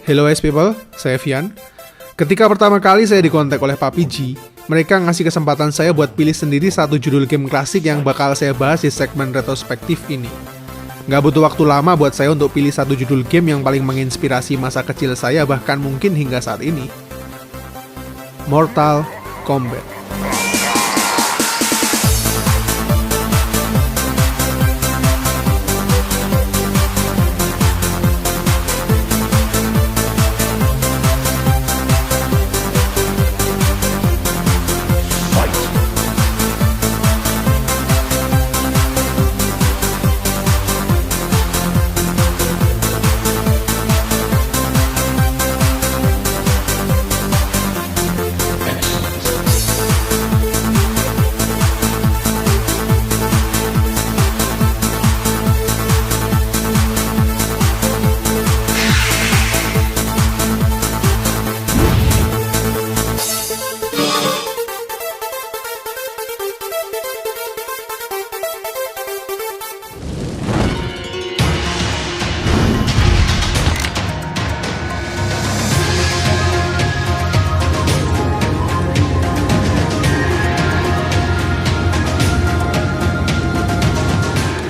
Hello guys people, saya Vian. Ketika pertama kali saya dikontak oleh PUBG, mereka ngasih kesempatan saya buat pilih sendiri satu judul game klasik yang bakal saya bahas di segmen retrospektif ini. Nggak butuh waktu lama buat saya untuk pilih satu judul game yang paling menginspirasi masa kecil saya bahkan mungkin hingga saat ini. Mortal Kombat.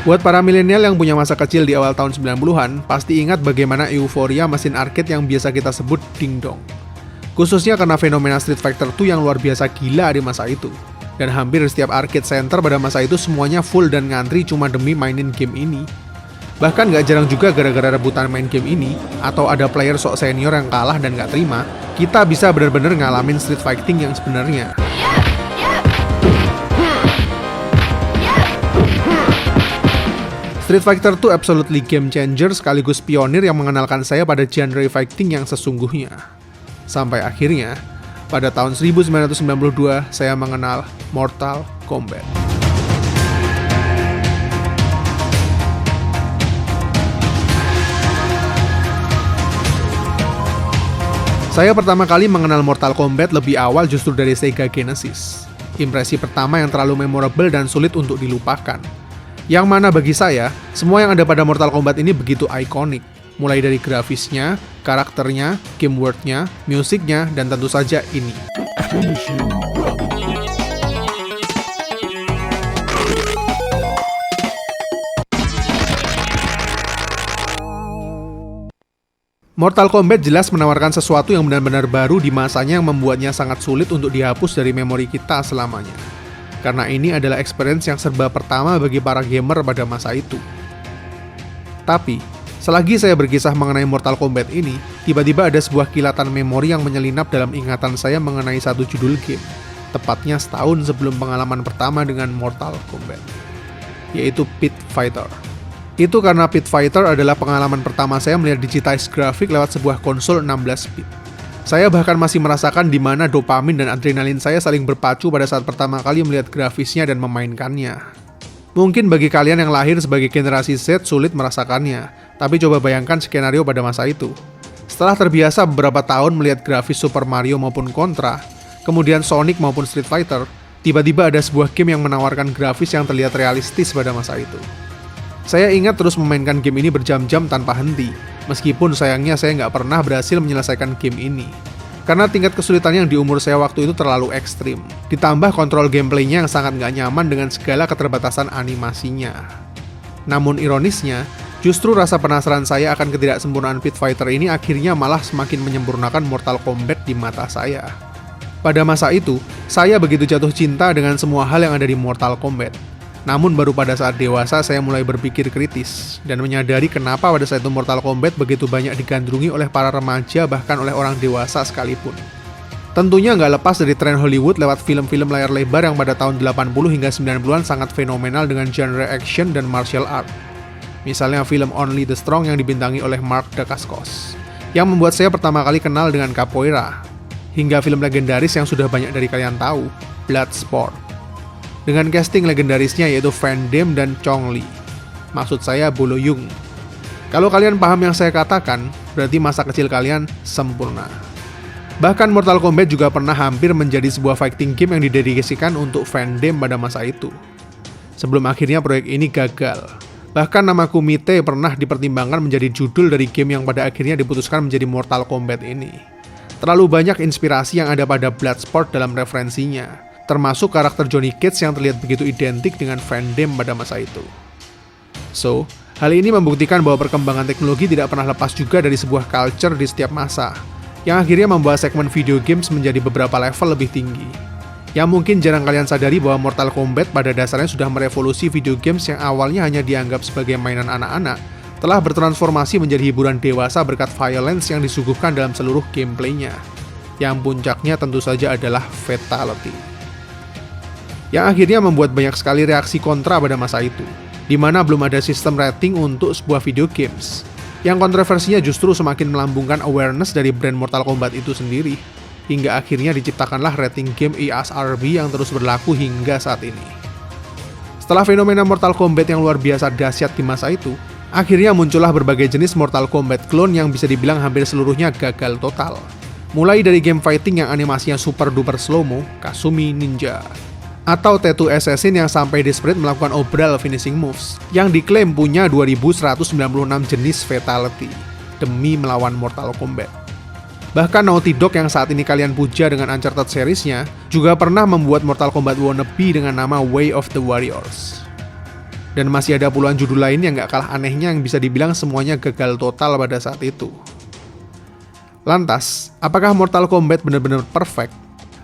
Buat para milenial yang punya masa kecil di awal tahun 90-an, pasti ingat bagaimana euforia mesin arcade yang biasa kita sebut dingdong. Khususnya karena fenomena Street Fighter 2 yang luar biasa gila di masa itu. Dan hampir setiap arcade center pada masa itu semuanya full dan ngantri cuma demi mainin game ini. Bahkan gak jarang juga gara-gara rebutan main game ini, atau ada player sok senior yang kalah dan gak terima, kita bisa bener-bener ngalamin street fighting yang sebenarnya. Street Fighter 2 absolutely game changer sekaligus pionir yang mengenalkan saya pada genre fighting yang sesungguhnya. Sampai akhirnya, pada tahun 1992, saya mengenal Mortal Kombat. Saya pertama kali mengenal Mortal Kombat lebih awal justru dari Sega Genesis. Impresi pertama yang terlalu memorable dan sulit untuk dilupakan. Yang mana bagi saya, semua yang ada pada Mortal Kombat ini begitu ikonik. Mulai dari grafisnya, karakternya, game world-nya, musiknya, dan tentu saja ini. Mortal Kombat jelas menawarkan sesuatu yang benar-benar baru di masanya yang membuatnya sangat sulit untuk dihapus dari memori kita selamanya. Karena ini adalah experience yang serba pertama bagi para gamer pada masa itu. Tapi, selagi saya berkisah mengenai Mortal Kombat ini, tiba-tiba ada sebuah kilatan memori yang menyelinap dalam ingatan saya mengenai satu judul game, tepatnya setahun sebelum pengalaman pertama dengan Mortal Kombat, yaitu Pit Fighter. Itu karena Pit Fighter adalah pengalaman pertama saya melihat digitized grafik lewat sebuah konsol 16-bit. Saya bahkan masih merasakan di mana dopamin dan adrenalin saya saling berpacu pada saat pertama kali melihat grafisnya dan memainkannya. Mungkin bagi kalian yang lahir sebagai generasi Z sulit merasakannya, tapi coba bayangkan skenario pada masa itu. Setelah terbiasa beberapa tahun melihat grafis Super Mario maupun Contra, kemudian Sonic maupun Street Fighter, tiba-tiba ada sebuah game yang menawarkan grafis yang terlihat realistis pada masa itu. Saya ingat terus memainkan game ini berjam-jam tanpa henti, meskipun sayangnya saya nggak pernah berhasil menyelesaikan game ini. Karena tingkat kesulitan yang di umur saya waktu itu terlalu ekstrim, ditambah kontrol gameplaynya yang sangat nggak nyaman dengan segala keterbatasan animasinya. Namun ironisnya, justru rasa penasaran saya akan ketidaksempurnaan Pit Fighter ini akhirnya malah semakin menyempurnakan Mortal Kombat di mata saya. Pada masa itu, saya begitu jatuh cinta dengan semua hal yang ada di Mortal Kombat. Namun baru pada saat dewasa saya mulai berpikir kritis dan menyadari kenapa pada saat itu Mortal Kombat begitu banyak digandrungi oleh para remaja bahkan oleh orang dewasa sekalipun. Tentunya nggak lepas dari tren Hollywood lewat film-film layar lebar yang pada tahun 80 hingga 90-an sangat fenomenal dengan genre action dan martial art. Misalnya film Only the Strong yang dibintangi oleh Mark Dacascos, yang membuat saya pertama kali kenal dengan capoeira, hingga film legendaris yang sudah banyak dari kalian tahu, Bloodsport. Dengan casting legendarisnya yaitu Van Damme dan Chong Li. Maksud saya Bolo Yeung. Kalau kalian paham yang saya katakan, berarti masa kecil kalian sempurna. Bahkan Mortal Kombat juga pernah hampir menjadi sebuah fighting game yang didedikasikan untuk Van Damme pada masa itu. Sebelum akhirnya proyek ini gagal. Bahkan nama Kumite pernah dipertimbangkan menjadi judul dari game yang pada akhirnya diputuskan menjadi Mortal Kombat ini. Terlalu banyak inspirasi yang ada pada Bloodsport dalam referensinya, termasuk karakter Johnny Cage yang terlihat begitu identik dengan fandom pada masa itu. So, hal ini membuktikan bahwa perkembangan teknologi tidak pernah lepas juga dari sebuah culture di setiap masa, yang akhirnya membawa segmen video games menjadi beberapa level lebih tinggi. Yang mungkin jarang kalian sadari bahwa Mortal Kombat pada dasarnya sudah merevolusi video games yang awalnya hanya dianggap sebagai mainan anak-anak, telah bertransformasi menjadi hiburan dewasa berkat violence yang disuguhkan dalam seluruh gameplaynya. Yang puncaknya tentu saja adalah fatality. Yang akhirnya membuat banyak sekali reaksi kontra pada masa itu, di mana belum ada sistem rating untuk sebuah video games. Yang kontroversinya justru semakin melambungkan awareness dari brand Mortal Kombat itu sendiri, hingga akhirnya diciptakanlah rating game ESRB yang terus berlaku hingga saat ini. Setelah fenomena Mortal Kombat yang luar biasa dahsyat di masa itu, akhirnya muncullah berbagai jenis Mortal Kombat clone yang bisa dibilang hampir seluruhnya gagal total. Mulai dari game fighting yang animasinya super duper slow-mo, Kasumi Ninja, atau Tattoo Assassin yang sampai desperate melakukan obral finishing moves, yang diklaim punya 2196 jenis fatality, demi melawan Mortal Kombat. Bahkan Naughty Dog yang saat ini kalian puja dengan Uncharted series-nya, juga pernah membuat Mortal Kombat wannabe dengan nama Way of the Warriors. Dan masih ada puluhan judul lain yang gak kalah anehnya yang bisa dibilang semuanya gagal total pada saat itu. Lantas, apakah Mortal Kombat benar-benar perfect?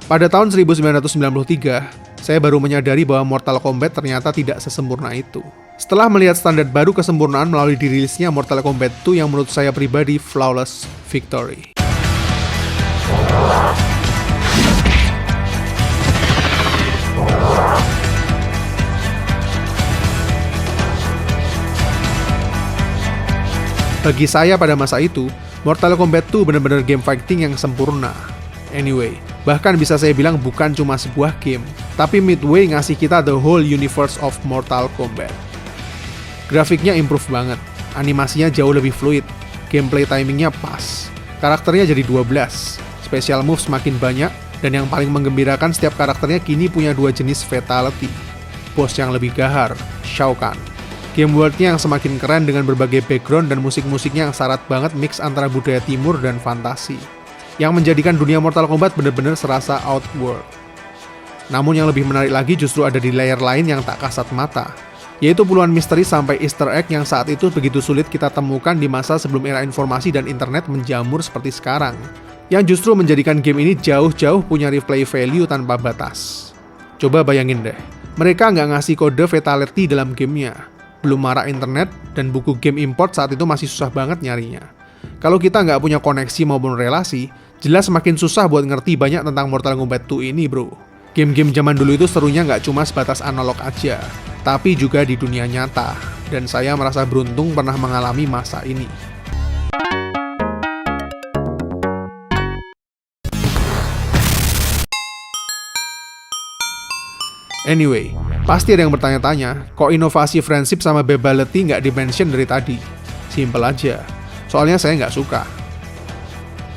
Pada tahun 1993, saya baru menyadari bahwa Mortal Kombat ternyata tidak sesempurna itu. Setelah melihat standar baru kesempurnaan melalui dirilisnya Mortal Kombat 2 yang menurut saya pribadi flawless victory. Bagi saya pada masa itu, Mortal Kombat 2 benar-benar game fighting yang sempurna. Anyway, bahkan bisa saya bilang bukan cuma sebuah game, tapi Midway ngasih kita the whole universe of Mortal Kombat. Grafiknya improve banget, animasinya jauh lebih fluid, gameplay timingnya pas, karakternya jadi 12, special moves makin banyak, dan yang paling menggembirakan setiap karakternya kini punya 2 jenis fatality. Boss yang lebih gahar, Shao Kahn. Game world-nya yang semakin keren dengan berbagai background dan musik-musiknya yang syarat banget mix antara budaya timur dan fantasi, yang menjadikan dunia Mortal Kombat benar-benar serasa outworld. Namun yang lebih menarik lagi justru ada di layer lain yang tak kasat mata, yaitu puluhan misteri sampai easter egg yang saat itu begitu sulit kita temukan di masa sebelum era informasi dan internet menjamur seperti sekarang, yang justru menjadikan game ini jauh-jauh punya replay value tanpa batas. Coba bayangin deh, mereka nggak ngasih kode fatality dalam gamenya, belum marak internet, dan buku game import saat itu masih susah banget nyarinya. Kalau kita nggak punya koneksi maupun relasi, jelas makin susah buat ngerti banyak tentang Mortal Kombat 2 ini bro. Game-game zaman dulu itu serunya nggak cuma sebatas analog aja, tapi juga di dunia nyata, dan saya merasa beruntung pernah mengalami masa ini. Anyway, pasti ada yang bertanya-tanya, kok inovasi friendship sama babality nggak di-mention dari tadi? Simple aja, soalnya saya nggak suka.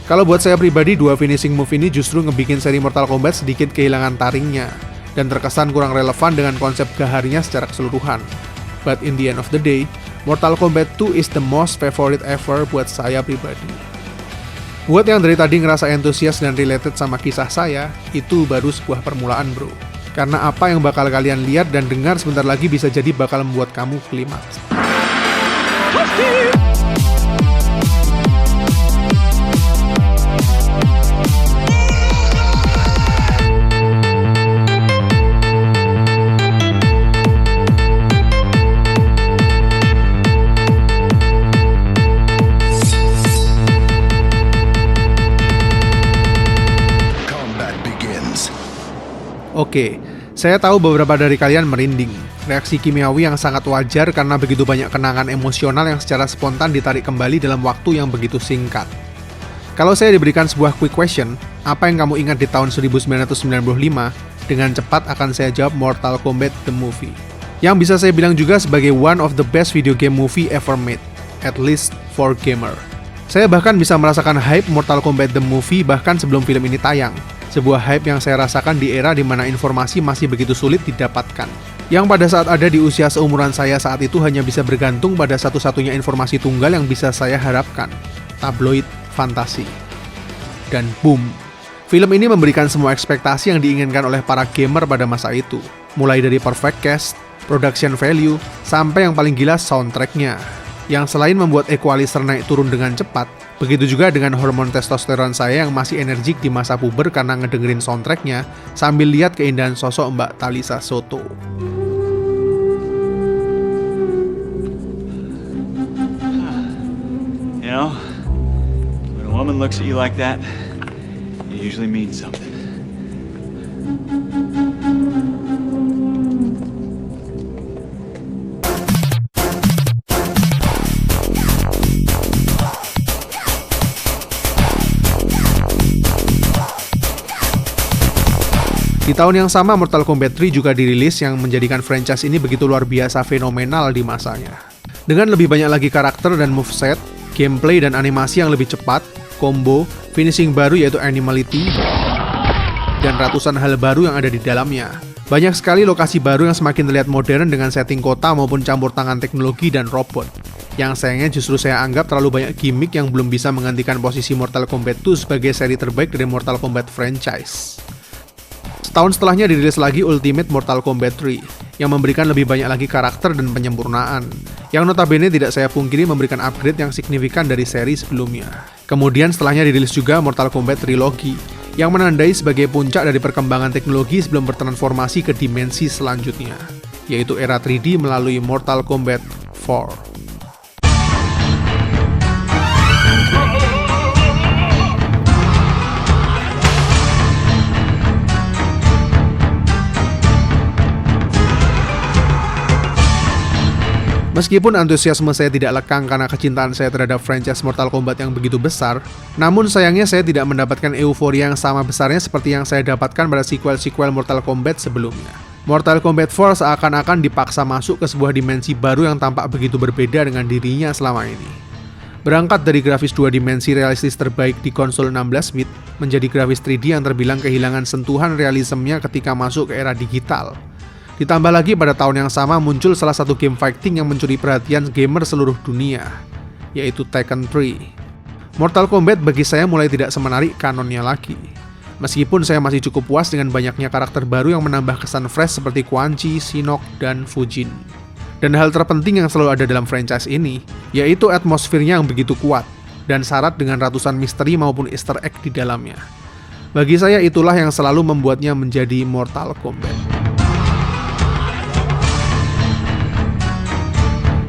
Kalau buat saya pribadi, 2 finishing move ini justru ngebikin seri Mortal Kombat sedikit kehilangan taringnya, dan terkesan kurang relevan dengan konsep gaharnya secara keseluruhan. But in the end of the day, Mortal Kombat 2 is the most favorite ever buat saya pribadi. Buat yang dari tadi ngerasa antusias dan related sama kisah saya, itu baru sebuah permulaan bro. Karena apa yang bakal kalian lihat dan dengar sebentar lagi bisa jadi bakal membuat kamu klimaks. Oke, saya tahu beberapa dari kalian merinding. Reaksi kimiawi yang sangat wajar karena begitu banyak kenangan emosional yang secara spontan ditarik kembali dalam waktu yang begitu singkat. Kalau saya diberikan sebuah quick question, apa yang kamu ingat di tahun 1995? Dengan cepat akan saya jawab Mortal Kombat The Movie. Yang bisa saya bilang juga sebagai one of the best video game movie ever made, at least for gamer. Saya bahkan bisa merasakan hype Mortal Kombat The Movie bahkan sebelum film ini tayang. Sebuah hype yang saya rasakan di era di mana informasi masih begitu sulit didapatkan, yang pada saat ada di usia seumuran saya saat itu hanya bisa bergantung pada satu-satunya informasi tunggal yang bisa saya harapkan, tabloid fantasi. Dan boom, film ini memberikan semua ekspektasi yang diinginkan oleh para gamer pada masa itu, mulai dari perfect cast, production value, sampai yang paling gila soundtracknya, yang selain membuat equalizer naik turun dengan cepat, begitu juga dengan hormon testosteron saya yang masih energik di masa puber karena ngedengerin soundtracknya sambil lihat keindahan sosok Mbak Talisa Soto. You know, when a woman looks at you like that, it usually means something. Di tahun yang sama, Mortal Kombat 3 juga dirilis yang menjadikan franchise ini begitu luar biasa fenomenal di masanya. Dengan lebih banyak lagi karakter dan moveset, gameplay dan animasi yang lebih cepat, combo, finishing baru yaitu Animality, dan ratusan hal baru yang ada di dalamnya. Banyak sekali lokasi baru yang semakin terlihat modern dengan setting kota maupun campur tangan teknologi dan robot. Yang sayangnya justru saya anggap terlalu banyak gimmick yang belum bisa menggantikan posisi Mortal Kombat 2 sebagai seri terbaik dari Mortal Kombat franchise. Setahun setelahnya dirilis lagi Ultimate Mortal Kombat 3, yang memberikan lebih banyak lagi karakter dan penyempurnaan, yang notabene tidak saya pungkiri memberikan upgrade yang signifikan dari seri sebelumnya. Kemudian setelahnya dirilis juga Mortal Kombat Trilogy, yang menandai sebagai puncak dari perkembangan teknologi sebelum bertransformasi ke dimensi selanjutnya, yaitu era 3D melalui Mortal Kombat 4. Meskipun antusiasme saya tidak lekang karena kecintaan saya terhadap franchise Mortal Kombat yang begitu besar, namun sayangnya saya tidak mendapatkan euforia yang sama besarnya seperti yang saya dapatkan pada sequel-sequel Mortal Kombat sebelumnya. Mortal Kombat 4 seakan-akan dipaksa masuk ke sebuah dimensi baru yang tampak begitu berbeda dengan dirinya selama ini. Berangkat dari grafis 2 dimensi realistis terbaik di konsol 16-bit, menjadi grafis 3D yang terbilang kehilangan sentuhan realismenya ketika masuk ke era digital. Ditambah lagi pada tahun yang sama muncul salah satu game fighting yang mencuri perhatian gamer seluruh dunia, yaitu Tekken 3. Mortal Kombat bagi saya mulai tidak semenarik kanonnya lagi. Meskipun saya masih cukup puas dengan banyaknya karakter baru yang menambah kesan fresh seperti Quan Chi, Shinnok, dan Fujin. Dan hal terpenting yang selalu ada dalam franchise ini, yaitu atmosfernya yang begitu kuat, dan syarat dengan ratusan misteri maupun easter egg di dalamnya. Bagi saya itulah yang selalu membuatnya menjadi Mortal Kombat.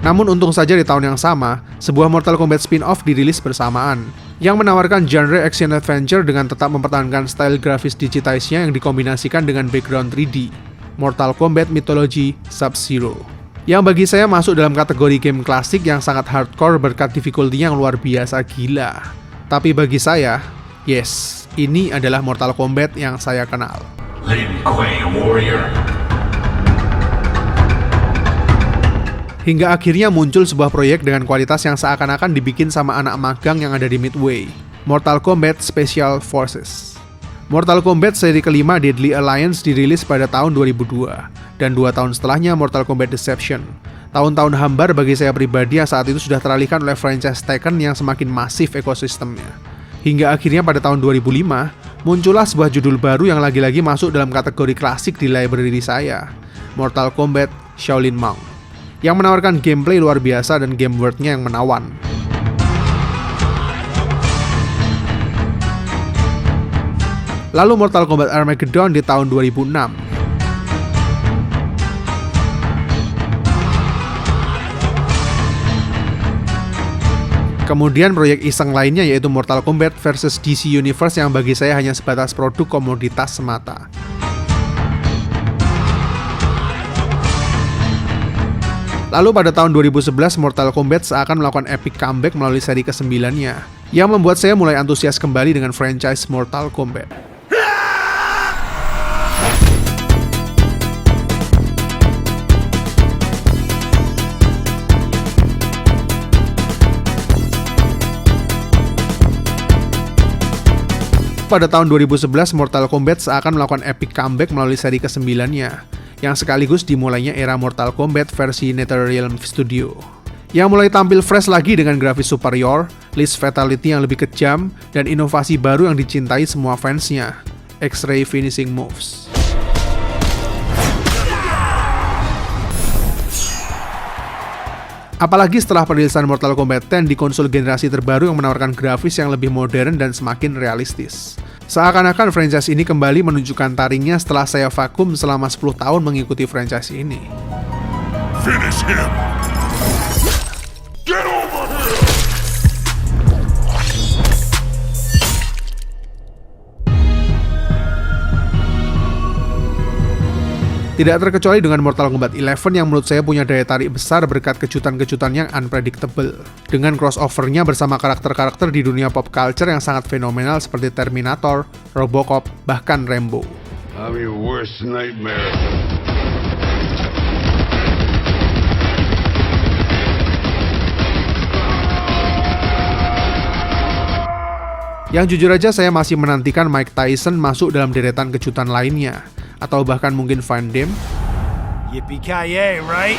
Namun untung saja di tahun yang sama, sebuah Mortal Kombat spin-off dirilis bersamaan, yang menawarkan genre action adventure dengan tetap mempertahankan style grafis digitize-nya yang dikombinasikan dengan background 3D, Mortal Kombat Mythology Sub-Zero. Yang bagi saya masuk dalam kategori game klasik yang sangat hardcore berkat difficulty yang luar biasa gila. Tapi bagi saya, yes, ini adalah Mortal Kombat yang saya kenal. Lin Kuei Warrior. Hingga akhirnya muncul sebuah proyek dengan kualitas yang seakan-akan dibikin sama anak magang yang ada di Midway, Mortal Kombat Special Forces. Mortal Kombat seri kelima Deadly Alliance dirilis pada tahun 2002, dan 2 tahun setelahnya Mortal Kombat Deception. Tahun-tahun hambar bagi saya pribadi yang saat itu sudah teralihkan oleh franchise Tekken yang semakin masif ekosistemnya. Hingga akhirnya pada tahun 2005, muncullah sebuah judul baru yang lagi-lagi masuk dalam kategori klasik di library saya, Mortal Kombat Shaolin Monk, yang menawarkan gameplay luar biasa dan game world-nya yang menawan. Lalu Mortal Kombat Armageddon di tahun 2006. Kemudian proyek iseng lainnya yaitu Mortal Kombat versus DC Universe yang bagi saya hanya sebatas produk komoditas semata. Lalu pada tahun 2011 Mortal Kombat seakan melakukan epic comeback melalui seri ke-9-nya, yang membuat saya mulai antusias kembali dengan franchise Mortal Kombat. Pada tahun 2011 Mortal Kombat seakan melakukan epic comeback melalui seri ke-9-nya, yang sekaligus dimulainya era Mortal Kombat versi NetherRealm Studio. Yang mulai tampil fresh lagi dengan grafis superior, list fatality yang lebih kejam, dan inovasi baru yang dicintai semua fansnya, X-Ray Finishing Moves. Apalagi setelah perilisan Mortal Kombat 10 di konsol generasi terbaru yang menawarkan grafis yang lebih modern dan semakin realistis. Seakan-akan franchise ini kembali menunjukkan taringnya setelah saya vakum selama 10 tahun mengikuti franchise ini. Finish him! Get over here! Tidak terkecuali dengan Mortal Kombat 11 yang menurut saya punya daya tarik besar berkat kejutan-kejutan yang unpredictable. Dengan crossover-nya bersama karakter-karakter di dunia pop culture yang sangat fenomenal seperti Terminator, Robocop, bahkan Rambo. I'm your worst nightmare. Yang jujur aja saya masih menantikan Mike Tyson masuk dalam deretan kejutan lainnya. Atau bahkan mungkin Van Damme. Yippee-ki-yay, right?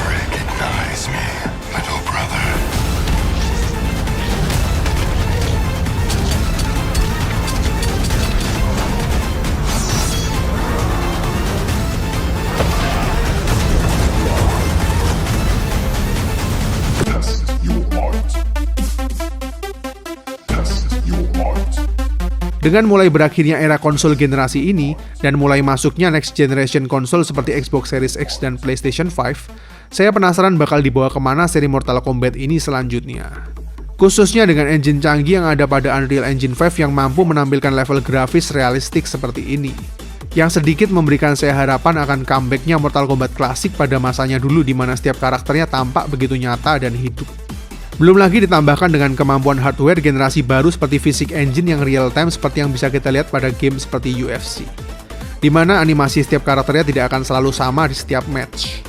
Recognize me, little brother. Test your art. Dengan mulai berakhirnya era konsol generasi ini, dan mulai masuknya next generation konsol seperti Xbox Series X dan PlayStation 5, saya penasaran bakal dibawa kemana seri Mortal Kombat ini selanjutnya. Khususnya dengan engine canggih yang ada pada Unreal Engine 5 yang mampu menampilkan level grafis realistik seperti ini. Yang sedikit memberikan saya harapan akan comeback-nya Mortal Kombat klasik pada masanya dulu di mana setiap karakternya tampak begitu nyata dan hidup. Belum lagi ditambahkan dengan kemampuan hardware generasi baru seperti Physics Engine yang real time seperti yang bisa kita lihat pada game seperti UFC. Di mana animasi setiap karakternya tidak akan selalu sama di setiap match.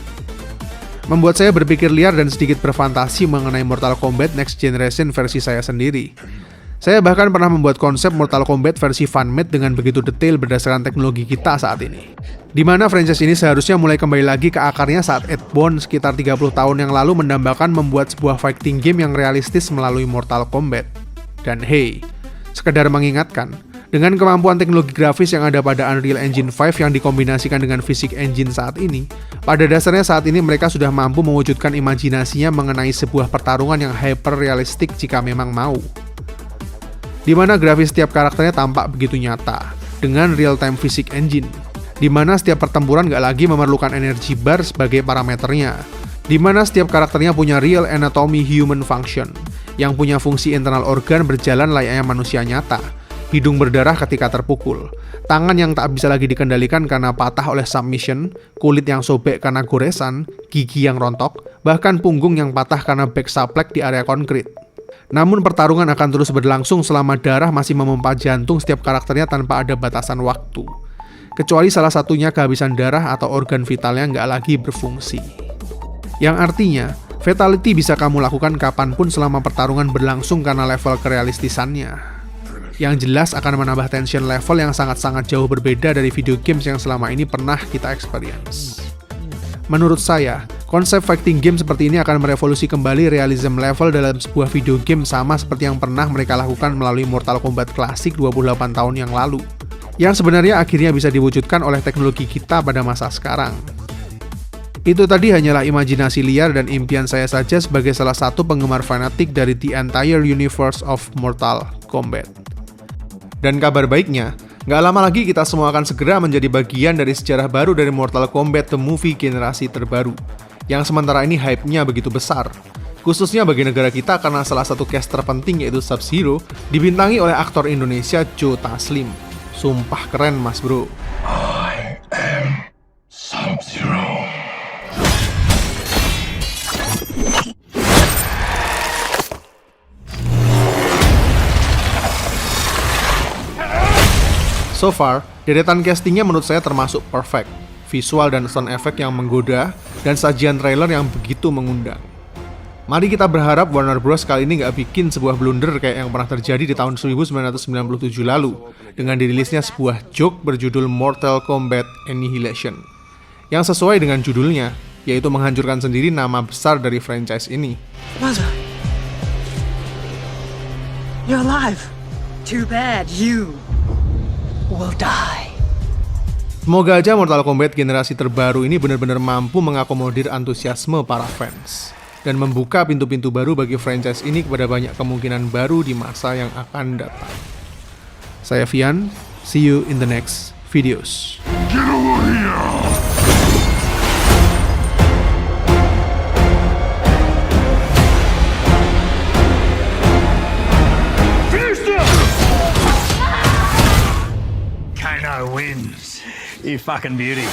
Membuat saya berpikir liar dan sedikit berfantasi mengenai Mortal Kombat Next Generation versi saya sendiri. Saya bahkan pernah membuat konsep Mortal Kombat versi fan-made dengan begitu detail berdasarkan teknologi kita saat ini. Di mana franchise ini seharusnya mulai kembali lagi ke akarnya saat Ed Boon sekitar 30 tahun yang lalu mendambakan membuat sebuah fighting game yang realistis melalui Mortal Kombat. Dan hey, sekedar mengingatkan, dengan kemampuan teknologi grafis yang ada pada Unreal Engine 5 yang dikombinasikan dengan Physics Engine saat ini, pada dasarnya saat ini mereka sudah mampu mewujudkan imajinasinya mengenai sebuah pertarungan yang hyper-realistik jika memang mau. Di mana grafis setiap karakternya tampak begitu nyata, dengan real-time Physics Engine, di mana setiap pertempuran gak lagi memerlukan energy bar sebagai parameternya, di mana setiap karakternya punya real anatomy human function, yang punya fungsi internal organ berjalan layaknya manusia nyata, hidung berdarah ketika terpukul, tangan yang tak bisa lagi dikendalikan karena patah oleh submission, kulit yang sobek karena goresan, gigi yang rontok, bahkan punggung yang patah karena back suplex di area konkrit. Namun pertarungan akan terus berlangsung selama darah masih memompa jantung setiap karakternya tanpa ada batasan waktu. Kecuali salah satunya kehabisan darah atau organ vitalnya nggak lagi berfungsi. Yang artinya, fatality bisa kamu lakukan kapanpun selama pertarungan berlangsung karena level kerealistisannya. Yang jelas akan menambah tension level yang sangat-sangat jauh berbeda dari video games yang selama ini pernah kita experience. Menurut saya, konsep fighting game seperti ini akan merevolusi kembali realism level dalam sebuah video game sama seperti yang pernah mereka lakukan melalui Mortal Kombat klasik 28 tahun yang lalu. Yang sebenarnya akhirnya bisa diwujudkan oleh teknologi kita pada masa sekarang. Itu tadi hanyalah imajinasi liar dan impian saya saja sebagai salah satu penggemar fanatik dari the entire universe of Mortal Kombat. Dan kabar baiknya, nggak lama lagi kita semua akan segera menjadi bagian dari sejarah baru dari Mortal Kombat The Movie generasi terbaru, yang sementara ini hype-nya begitu besar. Khususnya bagi negara kita karena salah satu cast terpenting yaitu Sub-Zero, dibintangi oleh aktor Indonesia Joe Taslim. Sumpah keren mas bro. I am Sub-Zero. So far, deretan castingnya menurut saya termasuk perfect. Visual dan sound effect yang menggoda, dan sajian trailer yang begitu mengundang. Mari kita berharap Warner Bros kali ini nggak bikin sebuah blunder kayak yang pernah terjadi di tahun 1997 lalu dengan dirilisnya sebuah joke berjudul Mortal Kombat Annihilation yang sesuai dengan judulnya, yaitu menghancurkan sendiri nama besar dari franchise ini. Mother, you're alive. Too bad you will die. Semoga aja Mortal Kombat generasi terbaru ini benar-benar mampu mengakomodir antusiasme para fans dan membuka pintu-pintu baru bagi franchise ini kepada banyak kemungkinan baru di masa yang akan datang. Saya Vian, see you in the next videos. Get over here! Kano wins. You fucking beauty.